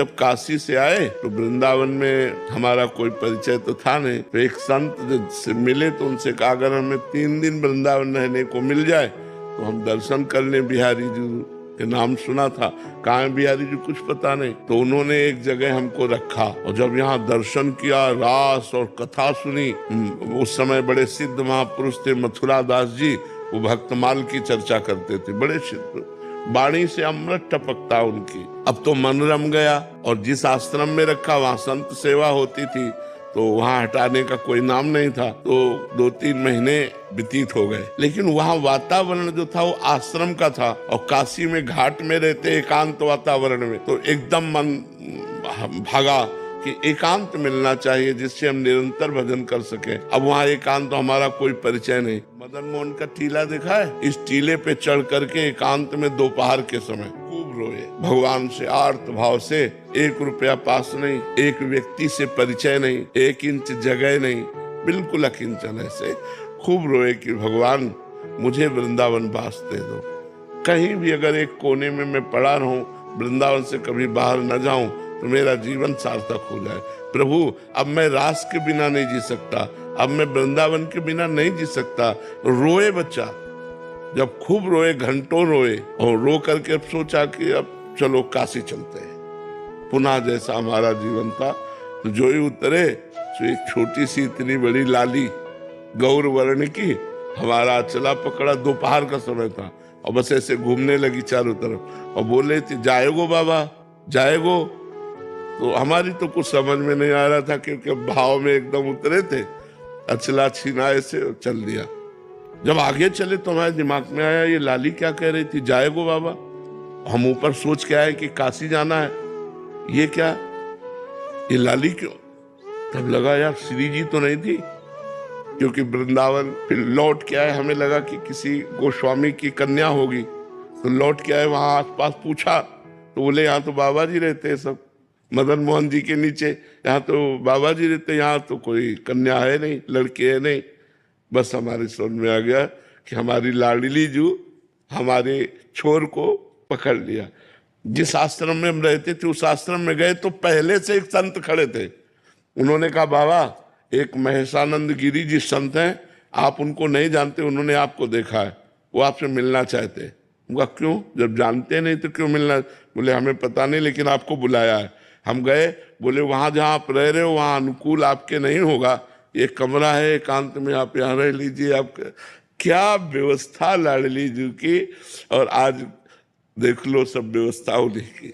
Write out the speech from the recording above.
जब काशी से आए तो वृंदावन में हमारा कोई परिचय तो था नहीं, तो एक संत से मिले तो उनसे कहा अगर हमें 3 दिन वृंदावन रहने को मिल जाए तो हम दर्शन कर लें। बिहारी जी के नाम सुना था, कहाँ है बिहारी जी कुछ पता नहीं। तो उन्होंने एक जगह हमको रखा और जब यहाँ दर्शन किया, रास और कथा सुनी। उस समय बड़े सिद्ध महापुरुष थे मथुरा दास जी, वो भक्तमाल की चर्चा करते थे, बड़े सिद्ध, वाणी से अमृत टपकता उनकी। अब तो मन रम गया और जिस आश्रम में रखा वहां संत सेवा होती थी, तो वहां हटाने का कोई नाम नहीं था। तो 2-3 महीने व्यतीत हो गए, लेकिन वहां वातावरण जो था वो आश्रम का था और काशी में घाट में रहते एकांत वातावरण में, तो एकदम मन भागा कि एकांत मिलना चाहिए जिससे हम निरंतर भजन कर सके। अब वहाँ एकांत तो हमारा कोई परिचय नहीं। मदन मोहन का टीला देखा है? इस टीले पे चढ़ करके एकांत में दोपहर के समय खूब रोए भगवान से आर्त भाव से। 1 रुपया पास नहीं, एक व्यक्ति से परिचय नहीं, 1 इंच जगह नहीं, बिल्कुल अकिंचन ऐसे खूब रोए कि भगवान मुझे वृंदावन वास दे दो। कहीं भी अगर एक कोने में मैं पड़ा रहूं, वृंदावन से कभी बाहर न जाऊं तो मेरा जीवन सार्थक हो जाए। प्रभु अब मैं रास के बिना नहीं जी सकता, अब मैं वृंदावन के बिना नहीं जी सकता। रोए बच्चा, जब खूब रोए, घंटों रोए और रो करके अब सोचा कि अब चलो काशी चलते हैं। पुनः जैसा हमारा जीवन था, तो जो ही उतरे तो एक छोटी सी इतनी बड़ी लाली गौर वर्ण की हमारा चला पकड़ा। दोपहर का समय था और बस ऐसे घूमने लगी चारों तरफ और बोले थे जाएगो बाबा जाएगो। तो हमारी तो कुछ समझ में नहीं आ रहा था क्योंकि भाव में एकदम उतरे थे। अचला छीनाए से चल दिया। जब आगे चले तो हमारे दिमाग में आया ये लाली क्या कह रही थी, जाएगो बाबा। हम ऊपर सोच के आए कि काशी जाना है, ये क्या, ये लाली क्यों। तब लगा यार श्री जी तो नहीं थी, क्योंकि वृंदावन फिर लौट के आए, हमें लगा कि किसी गोस्वामी की कन्या होगी। तो लौट के आए, वहां आसपास पूछा तो बोले यहाँ तो बाबा जी रहते हैं सब, मदन मोहन जी के नीचे, यहाँ तो बाबा जी रहते, यहाँ तो कोई कन्या है नहीं, लड़की है नहीं। बस हमारी समझ में आ गया कि हमारी लाडली जू हमारे छोर को पकड़ लिया। जिस आश्रम में हम रहते थे उस आश्रम में गए तो पहले से एक संत खड़े थे। उन्होंने कहा बाबा एक महेशानंद गिरी जी संत हैं, आप उनको नहीं जानते, उन्होंने आपको देखा है, वो आपसे मिलना चाहते हैं। उनका क्यों, जब जानते नहीं तो क्यों मिलना। बोले हमें पता नहीं लेकिन आपको बुलाया है। हम गए, बोले वहां जहां आप रह रहे हो वहां अनुकूल आपके नहीं होगा, एक कमरा है एकांत में, आप यहाँ रह लीजिए। आप क्या व्यवस्था लाडली जी की, और आज देख लो सब व्यवस्था उन्हीं की।